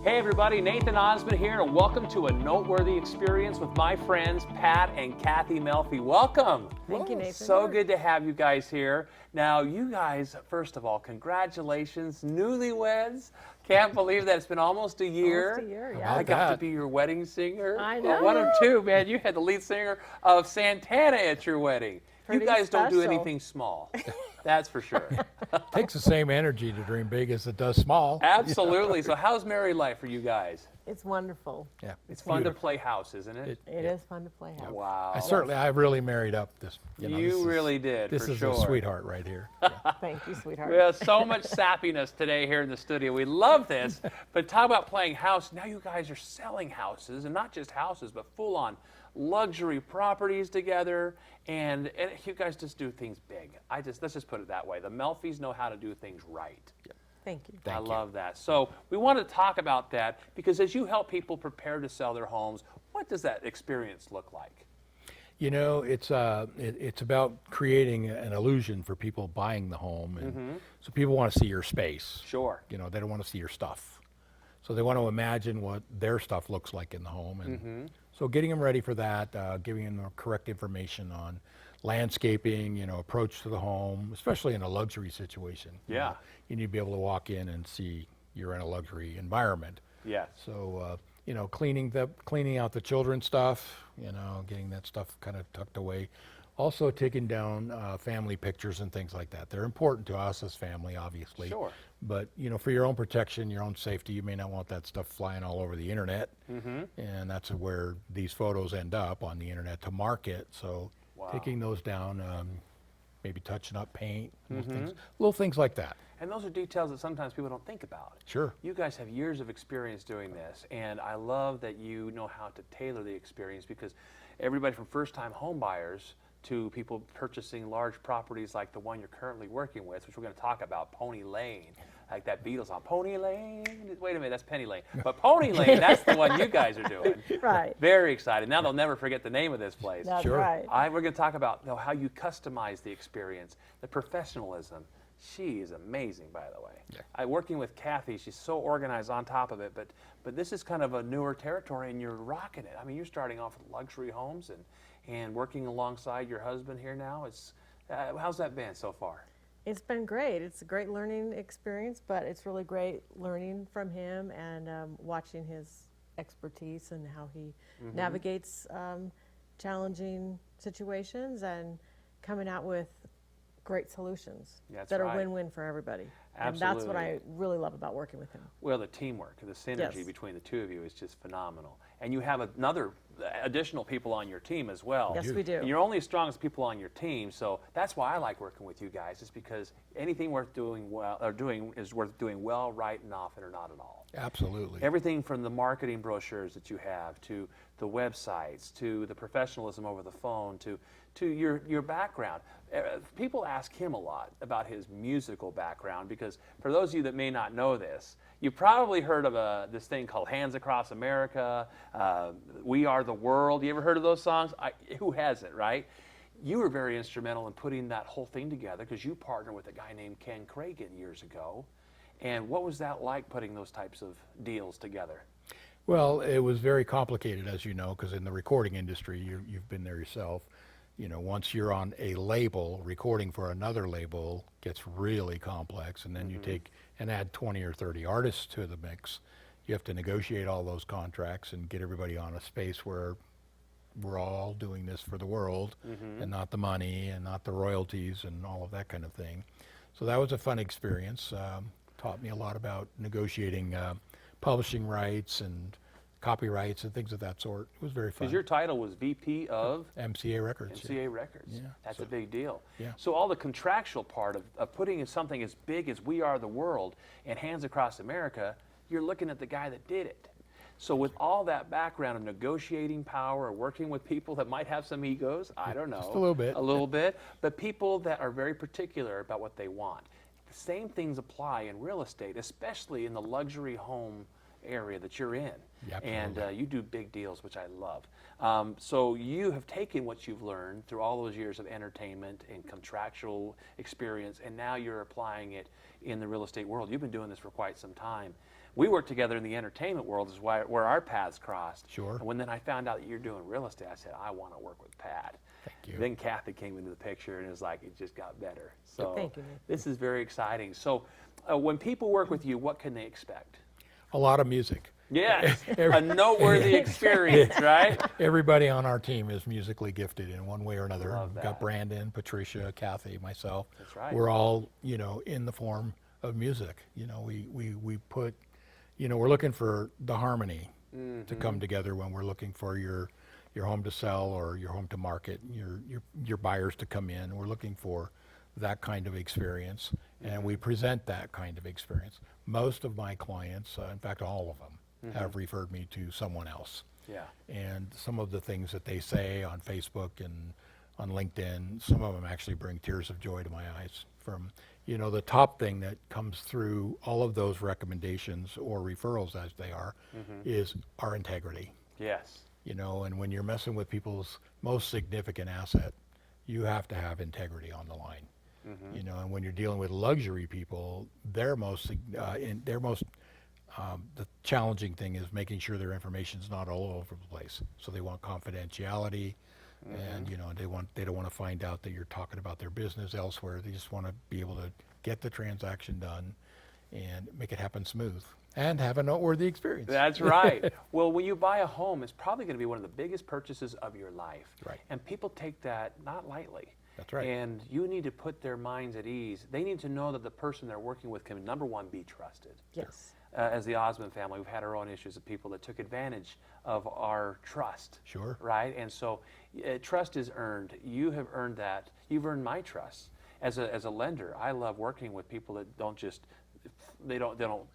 Hey everybody, Nathan Osmond here, and welcome to a noteworthy experience with my friends Pat and Kathy Melfis. Welcome. Thank you, Nathan. So good to have you guys here. Now, you guys, first of all, congratulations, newlyweds. Can't believe that it's been almost a year. Almost a year, yeah. I got to be your wedding singer. I know. One of two, man. You had the lead singer of Santana at your wedding. Pretty you guys don't do special. anything small. That's for sure. Takes the same energy to dream big as it does small. Absolutely. So how's married life for you guys? It's wonderful. Yeah, It's fun to play house, isn't it? It is fun to play house. Wow. I really married up this. You really did, This for is sure. a sweetheart right here. Thank you, sweetheart. We have so much sappiness today here in the studio. We love this. But talk about playing house. Now you guys are selling houses, and not just houses, but full-on luxury properties together. And you guys just do things big. Let's just put it that way. The Melfis know how to do things right. Thank you. I love that. So we want to talk about that because as you help people prepare to sell their homes, what does that experience look like? You know, it's about creating an illusion for people buying the home, and so people want to see your space. Sure. You know, they don't want to see your stuff, so they want to imagine what their stuff looks like in the home, and so getting them ready for that, giving them the correct information on landscaping, you know, approach to the home, especially in a luxury situation. Yeah. You need to be able to walk in and see you're in a luxury environment. Yes. So, you know, cleaning out the children's stuff, you know, getting that stuff kind of tucked away. Also taking down family pictures and things like that. They're important to us as family, obviously. Sure. But, you know, for your own protection, your own safety, you may not want that stuff flying all over the internet. And that's where these photos end up, on the internet to market. So taking those down, maybe touching up paint, little things like that. And those are details that sometimes people don't think about. Sure. You guys have years of experience doing this, and I love that you know how to tailor the experience, because everybody from first-time home buyers to people purchasing large properties like the one you're currently working with, which we're going to talk about, Pony Lane, like that Beatles song, Pony Lane. Wait a minute, that's Penny Lane. But Pony Lane, that's the one you guys are doing. Right. Very excited. Now they'll never forget the name of this place. That's Sure. right. We're going to talk about how you customize the experience, the professionalism. She is amazing, by the way. Yeah. Working with Kathy, she's so organized on top of it, but this is kind of a newer territory, and you're rocking it. I mean, you're starting off with luxury homes and working alongside your husband here now. How's that been so far? It's been great. It's a great learning experience, but it's really great learning from him and watching his expertise and how he navigates challenging situations and coming out with great solutions that are win-win for everybody. And that's what I really love about working with him. Well, the teamwork, the synergy between the two of you is just phenomenal. And you have additional people on your team as well. Yes, we do. And you're only as strong as people on your team, so that's why I like working with you guys, is because anything worth doing well is worth doing well, right, and often, or not at all. Absolutely. Everything from the marketing brochures that you have, to the websites, to the professionalism over the phone, to your background. People ask him a lot about his musical background, because for those of you that may not know this, you've probably heard of this thing called Hands Across America, We Are the World. You ever heard of those songs? Who hasn't, right? You were very instrumental in putting that whole thing together, because you partnered with a guy named Ken Cragen years ago. And what was that like, putting those types of deals together? Well, it was very complicated, as you know, because in the recording industry, you've been there yourself. You know, once you're on a label, recording for another label gets really complex, and then you take and add 20 or 30 artists to the mix. You have to negotiate all those contracts and get everybody on a space where we're all doing this for the world, and not the money and not the royalties and all of that kind of thing. So that was a fun experience. Taught me a lot about negotiating publishing rights and copyrights and things of that sort. It was very fun. Because your title was VP of MCA Records. MCA Records. Yeah. That's a big deal. Yeah. So all the contractual part of putting in something as big as We Are the World and Hands Across America, you're looking at the guy that did it. So with all that background of negotiating power, or working with people that might have some egos, I don't know. Just a little bit. A little bit. But people that are very particular about what they want. The same things apply in real estate, especially in the luxury home area that you're in. Yep, and absolutely. you do big deals, which I love. So you have taken what you've learned through all those years of entertainment and contractual experience, and now you're applying it in the real estate world. You've been doing this for quite some time. we worked together in the entertainment world is where our paths crossed. Sure. And when then I found out that you're doing real estate, I said, I want to work with Pat. Thank you. Then Kathy came into the picture, and it was like, it just got better. So Thank you, Nick. this is very exciting. So when people work with you, what can they expect? A lot of music. Yes, a noteworthy experience, right? Everybody on our team is musically gifted in one way or another. Love We've that. got Brandon, Patricia, Kathy, myself. That's right. We're all, in the form of music. We put, we're looking for the harmony to come together when we're looking for your home to sell or your home to market, your buyers to come in. We're looking for that kind of experience, and we present that kind of experience. Most of my clients, in fact, all of them, have referred me to someone else. Yeah. And some of the things that they say on Facebook and on LinkedIn, some of them actually bring tears of joy to my eyes. From, the top thing that comes through all of those recommendations or referrals as they are, is our integrity. Yes. And when you're messing with people's most significant asset, you have to have integrity on the line. And when you're dealing with luxury people, the challenging thing is making sure their information's not all over the place. So they want confidentiality, and they don't want to find out that you're talking about their business elsewhere. They just want to be able to get the transaction done and make it happen smooth and have a noteworthy experience. That's right. Well, when you buy a home, it's probably going to be one of the biggest purchases of your life. Right. And people take that not lightly. That's right. And you need to put their minds at ease. They need to know that the person they're working with can, number one, be trusted. Yes. As the Osmond family, we've had our own issues of people that took advantage of our trust. Sure. Right? And so trust is earned. You have earned that. You've earned my trust. As a lender, I love working with people that don't just, they don't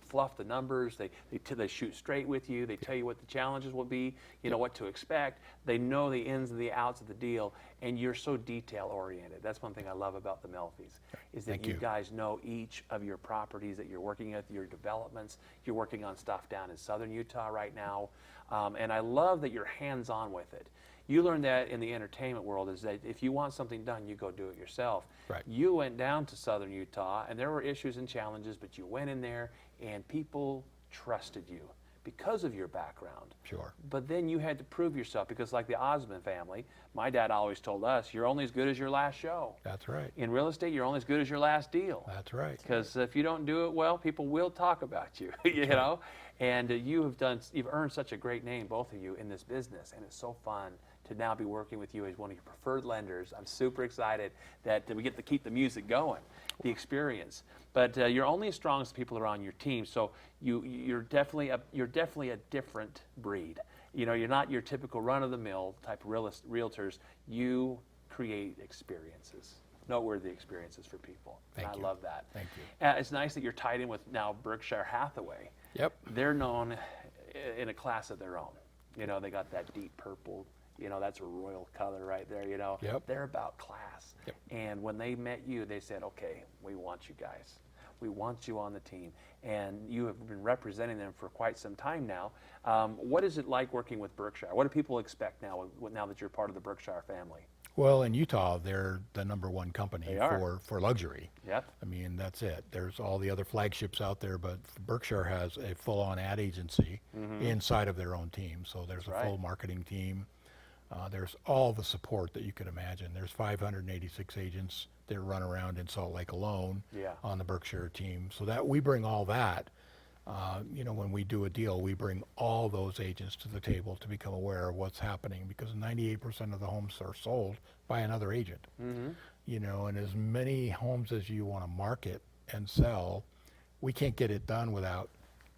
fluff the numbers. They shoot straight with you. They tell you what the challenges will be, what to expect. They know the ins and the outs of the deal, and you're so detail oriented. That's one thing I love about the Melfis, is that Thank you you. guys know each of your properties that you're working at, your developments. You're working on stuff down in southern Utah right now, and I love that you're hands-on with it. You learned that in the entertainment world, is that if you want something done, you go do it yourself. Right. You went down to southern Utah, and there were issues and challenges, but you went in there, and people trusted you because of your background. Sure. But then you had to prove yourself, because like the Osmond family, my dad always told us, you're only as good as your last show. That's right. In real estate, you're only as good as your last deal. That's right. Because if you don't do it well, people will talk about you, know? And you've earned such a great name, both of you, in this business, and it's so fun to now be working with you as one of your preferred lenders. I'm super excited that we get to keep the music going, the experience. But you're only as strong as the people that are on your team. So you're definitely a different breed. You're not your typical run-of-the-mill type realtors. You create experiences, noteworthy experiences for people. Thank and you. I love that. Thank you. It's nice that you're tied in with now Berkshire Hathaway. Yep. They're known in a class of their own. They got that deep purple. That's a royal color right there, Yep. They're about class. Yep. And when they met you, they said, okay, we want you guys. We want you on the team. And you have been representing them for quite some time now. What is it like working with Berkshire? What do people expect now that you're part of the Berkshire family? Well, in Utah, they're the #1 company They are. for luxury. Yep. I mean, that's it. There's all the other flagships out there, but Berkshire has a full-on ad agency inside of their own team. So there's That's a full right. marketing team. There's all the support that you could imagine. There's 586 agents that run around in Salt Lake alone Yeah. on the Berkshire team. So that we bring all that. When we do a deal, we bring all those agents to the table to become aware of what's happening, because 98% of the homes are sold by another agent. And as many homes as you want to market and sell, we can't get it done without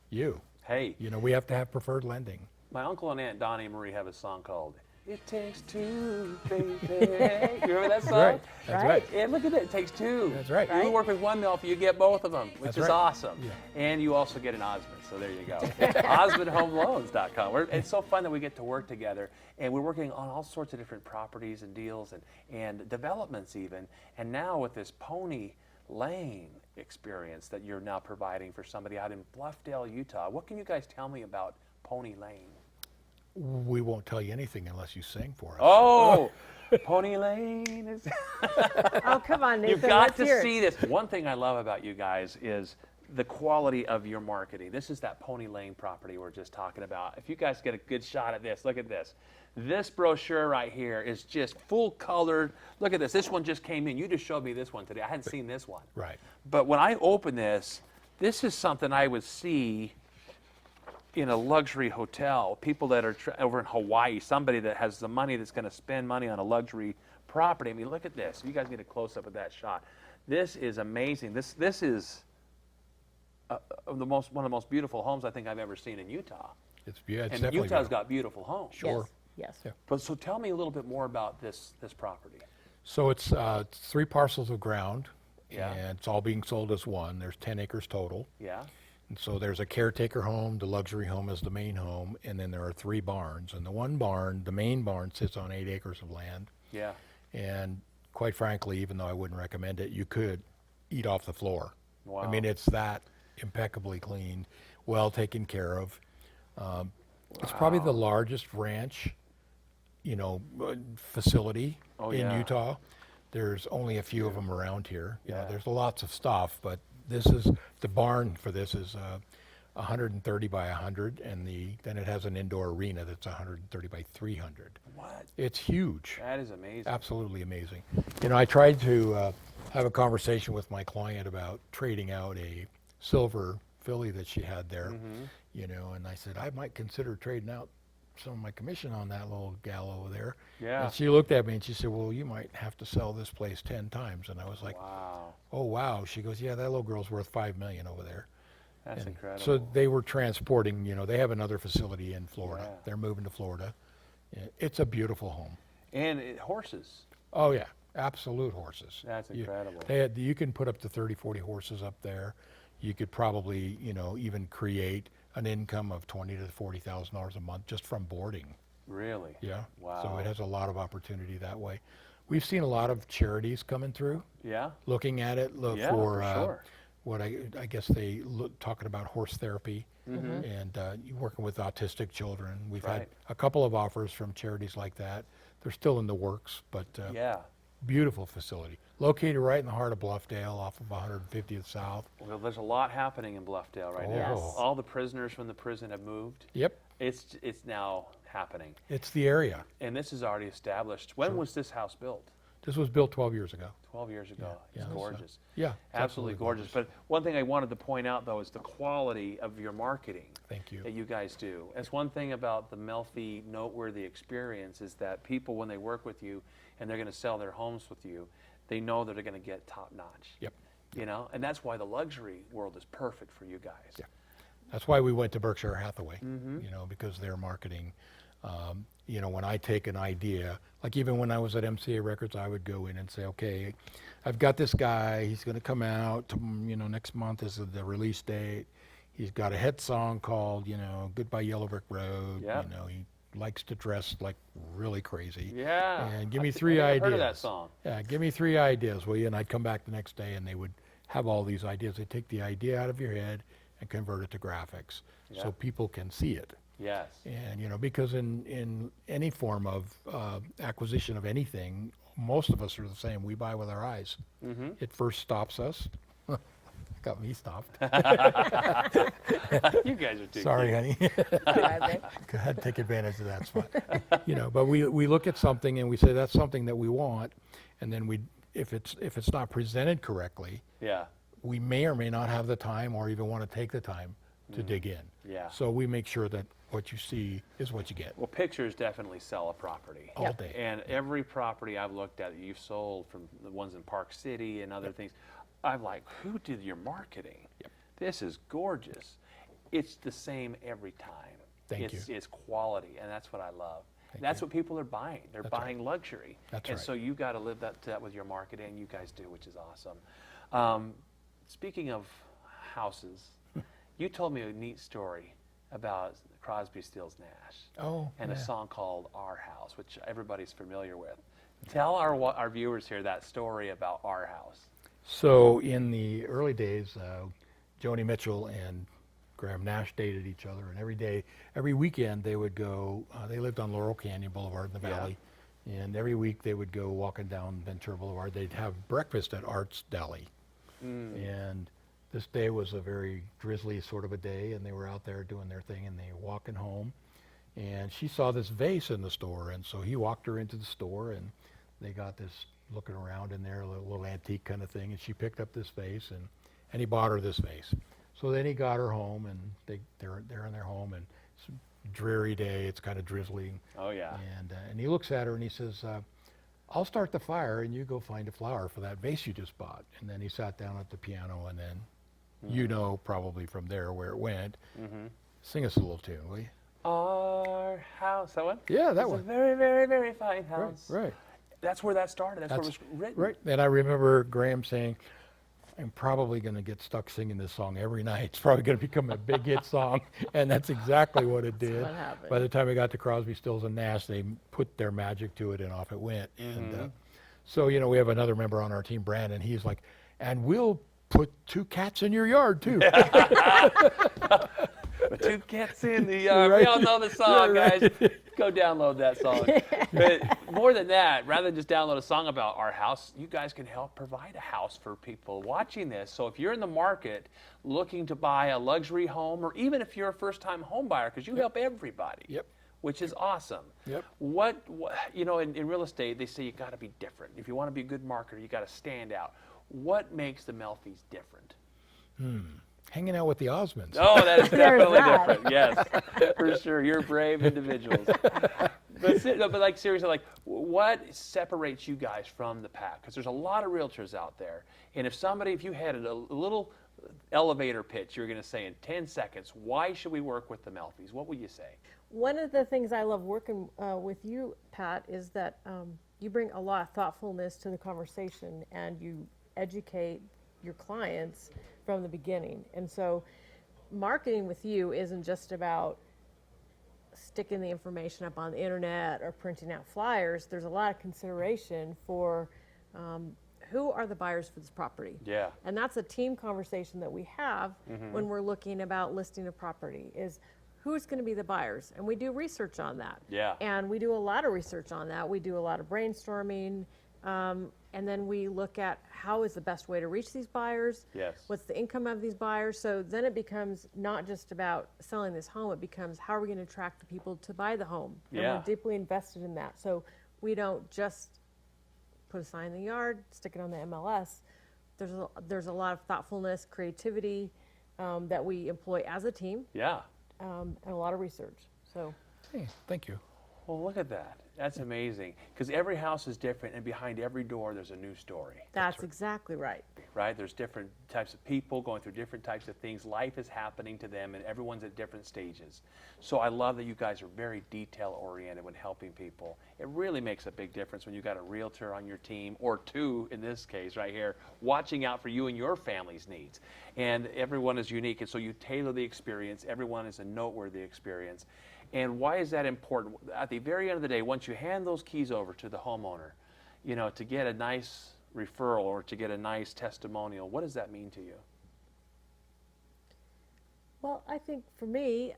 you. Hey, We have to have preferred lending. my uncle and aunt Donnie and Marie have a song called "It Takes Two," baby. You remember that song? Right. That's right. And look at that, it takes two. That's right. You work with one Melfi, you get both of them, which That's is right. awesome. Yeah. And you also get an Osmond, so there you go. OsmondHomeLoans.com. It's so fun that we get to work together, and we're working on all sorts of different properties and deals and developments even. And now with this Pony Lane experience that you're now providing for somebody out in Bluffdale, Utah. What can you guys tell me about Pony Lane? We won't tell you anything unless you sing for us. Oh, Pony Lane is. Oh, come on, Nathan. You've got let's to hear it. see this. One thing I love about you guys is the quality of your marketing. This is that Pony Lane property we're just talking about. If you guys get a good shot at this, look at this. This brochure right here is just full colored. Look at this. This one just came in. You just showed me this one today. I hadn't seen this one. Right. But when I open this, this is something I would see in a luxury hotel. People that are over in Hawaii, somebody that has the money that's going to spend money on a luxury property. I mean, look at this. You guys get a close up of that shot. This is amazing. This is one of the most beautiful homes I think I've ever seen in Utah. It's And definitely Utah's beautiful. got beautiful homes. Sure. Yes. Yeah. But so tell me a little bit more about this property. So it's 3 parcels of ground, Yeah. and it's all being sold as one. There's 10 acres total. Yeah. And so there's a caretaker home, the luxury home is the main home, and then there are 3 barns. And the one barn, the main barn, sits on 8 acres of land. Yeah. And quite frankly, even though I wouldn't recommend it, you could eat off the floor. Wow. I mean, it's that impeccably clean, well taken care of. It's probably the largest ranch, facility Oh, in yeah. Utah. There's only a few of them around here. Yeah. There's lots of stuff, but the barn for this is 130 by 100, and then it has an indoor arena that's 130 by 300. What? It's huge. That is amazing. Absolutely amazing. I tried to have a conversation with my client about trading out a silver filly that she had there, and I said, I might consider trading out some of my commission on that little gal over there. Yeah. And she looked at me and she said, well, you might have to sell this place 10 times. And I was like, Wow. oh, wow. She goes, yeah, that little girl's worth $5 million over there. That's And incredible. So they were transporting, they have another facility in Florida. Yeah. They're moving to Florida. It's a beautiful home. And horses. Oh, yeah. Absolute horses. That's incredible. You can put up to 30, 40 horses up there. You could probably, even create an income of $20,000 to $40,000 a month just from boarding. Really? Yeah. Wow. So it has a lot of opportunity that way. We've seen a lot of charities coming through, Yeah. looking at it Yeah, for for sure. what I guess they talking about horse therapy and working with autistic children. We've had Right. a couple of offers from charities like that. They're still in the works, but Yeah. beautiful facility. Located right in the heart of Bluffdale off of 150th South. Well, there's a lot happening in Bluffdale right now. Yes. All the prisoners from the prison have moved. Yep, It's now happening. it's the area. And this is already established. When was this house built? This was built 12 years ago. 12 years ago. Yeah, It's so- gorgeous. Yeah, it's Absolutely gorgeous. But one thing I wanted to point out, though, is the quality of your marketing Thank you. that you guys do. That's one thing about the Melfi Noteworthy experience is that people, when they work with you and they're going to sell their homes with you, they know that they're going to get top notch. Yep. And that's why the luxury world is perfect for you guys. Yeah. That's why we went to Berkshire Hathaway, Mm-hmm. because their marketing, when I take an idea, like even when I was at MCA Records, I would go in and say, okay, I've got this guy, he's going to come out, next month is the release date. He's got a hit song called, Goodbye Yellow Brick Road. Yep. He likes to dress like really crazy. Yeah. And give me I 3 never ideas. heard of that song. Yeah, give me 3 ideas, will you? And I'd come back the next day and they would have all these ideas. They take the idea out of your head and convert it to graphics Yeah. so people can see it. Yes. And, because in any form of acquisition of anything, most of us are the same. We buy with our eyes. Mm-hmm. It first stops us. Got me stopped. You guys are too Sorry, cute. honey. Go ahead, take advantage of that spot. But we look at something and we say that's something that we want, and then if it's not presented correctly, Yeah. we may or may not have the time or even want to take the time to dig in. Yeah. So we make sure that what you see is what you get Well, pictures definitely sell a property. all day. And every property I've looked at that you've sold, from the ones in Park City and other things, I'm like, who did your marketing? Yep. This is gorgeous. It's the same every time. Thank you. It's quality, and that's what I love. That's what people are buying. They're That's right. buying luxury. That's and right. so you got to live that with your marketing, and you guys do, which is awesome. Speaking of houses, you told me a neat story about Crosby, Stills, Nash. Oh, And yeah. a song called Our House, which everybody's familiar with. Tell our viewers here that story about Our House. So in the early days, Joni Mitchell and Graham Nash dated each other, and every weekend they would go, they lived on Laurel Canyon Boulevard in the Yeah. valley, and every week they would go walking down Ventura Boulevard. They'd have breakfast at Art's Deli. And this day was a very drizzly sort of a day, and they were out there doing their thing, and they were walking home, and she saw this vase in the store, and so he walked her into the store, and they got this looking around in there, a little antique kind of thing, and she picked up this vase, and he bought her this vase. So then he got her home, and they're in their home, and it's a dreary day, it's kind of drizzling. Oh, yeah. And he looks at her and he says, I'll start the fire and you go find a flower for that vase you just bought. And then he sat down at the piano, and then you know probably from there where it went. Sing us a little tune, will you? Our house, that one? Yeah, that It's one. a very, very, very fine house. Right. That's where that started. That's where it was written. Right. And I remember Graham saying, I'm probably going to get stuck singing this song every night. It's probably going to become a big hit song. And that's exactly what it did. what happened. By the time we got to Crosby, Stills, and Nash, they put their magic to it, and off it went. And so, you know, we have another member on our team, Brandon. He's like, and we'll put 2 cats in your yard, too. But 2 cats in the yard. We all know the song, guys. Go download that song. But more than that, rather than just download a song about our house, you guys can help provide a house for people watching this. So if you're in the market looking to buy a luxury home, or even if you're a first-time home buyer, because you help everybody. Yep. Which is awesome. Yep. What you know, in real estate, they say you got to be different. If you want to be a good marketer, you got to stand out. What makes the Melfis different? Hanging out with the Osmonds. Oh, that is definitely that. different. Yes, for sure. You're brave individuals. But like seriously, like what separates you guys from the pack? Because there's a lot of realtors out there, and if you had a little elevator pitch, you're going to say in 10 seconds, why should we work with the Melfis? What would you say? One of the things I love working with you, Pat, is that you bring a lot of thoughtfulness to the conversation, and you educate your clients from the beginning. And so marketing with you isn't just about sticking the information up on the internet or printing out flyers. There's a lot of consideration for who are the buyers for this property. Yeah. And that's a team conversation that we have when we're looking about listing a property, is who's going to be the buyers. And we do research on that. Yeah. And we do a lot of research on that. We do a lot of brainstorming. And then we look at how is the best way to reach these buyers. Yes. What's the income of these buyers? So then it becomes not just about selling this home. It becomes how are we going to attract the people to buy the home? And Yeah. we're deeply invested in that. So we don't just put a sign in the yard, stick it on the MLS. There's a lot of thoughtfulness, creativity that we employ as a team, Yeah. and a lot of research. So Hey, thank you. Well, look at that. That's amazing. Because every house is different, and behind every door, there's a new story. that's exactly right. Right? There's different types of people going through different types of things. Life is happening to them, and everyone's at different stages. So I love that you guys are very detail-oriented when helping people. It really makes a big difference when you've got a realtor on your team, or 2 in this case right here, watching out for you and your family's needs. And everyone is unique, and so you tailor the experience. Everyone is a noteworthy experience. And why is that important? At the very end of the day, once you hand those keys over to the homeowner, you know, to get a nice referral or to get a nice testimonial, what does that mean to you? Well, I think for me,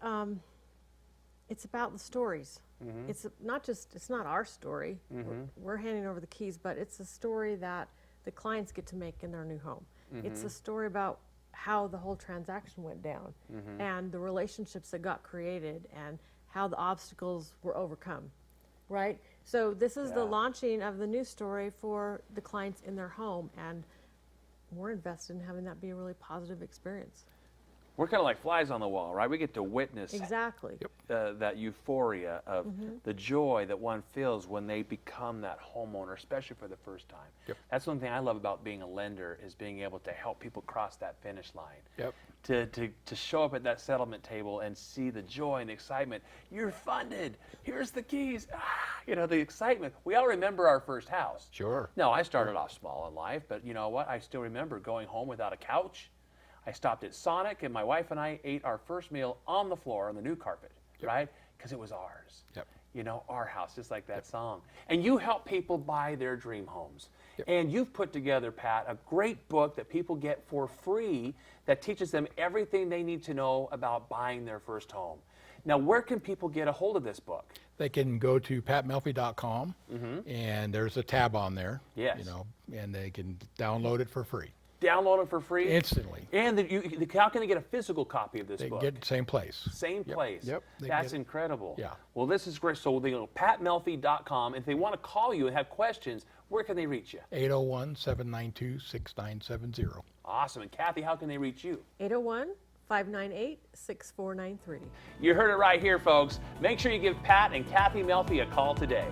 it's about the stories. It's not our story. We're handing over the keys, but it's a story that the clients get to make in their new home. It's a story about how the whole transaction went down and the relationships that got created and how the obstacles were overcome, right? So this is the launching of the new story for the clients in their home, and we're invested in having that be a really positive experience. We're kind of like flies on the wall, right? We get to witness Exactly. that euphoria of the joy that one feels when they become that homeowner, especially for the first time. Yep. That's one thing I love about being a lender, is being able to help people cross that finish line. Yep. To show up at that settlement table and see the joy and excitement. You're funded. Here's the keys. You know, the excitement. We all remember our first house. Sure. No, I started off small in life, but you know what? I still remember going home without a couch. I stopped at Sonic, and my wife and I ate our first meal on the floor on the new carpet, right? Because it was ours. Yep. You know, our house, just like that song. And you help people buy their dream homes. Yep. And you've put together, Pat, a great book that people get for free that teaches them everything they need to know about buying their first home. Now, where can people get a hold of this book? They can go to patmelfi.com, and there's a tab on there. Yes. You know, and they can download it for free. download it for free? Instantly. And how can they get a physical copy of this They book? get same place. Same place. Yep. They That's get it. incredible. Yeah. Well, this is great. So they go to patmelfi.com. If they want to call you and have questions, where can they reach you? 801-792-6970. Awesome. And Kathy, how can they reach you? 801-598-6493. You heard it right here, folks. Make sure you give Pat and Kathy Melfi a call today.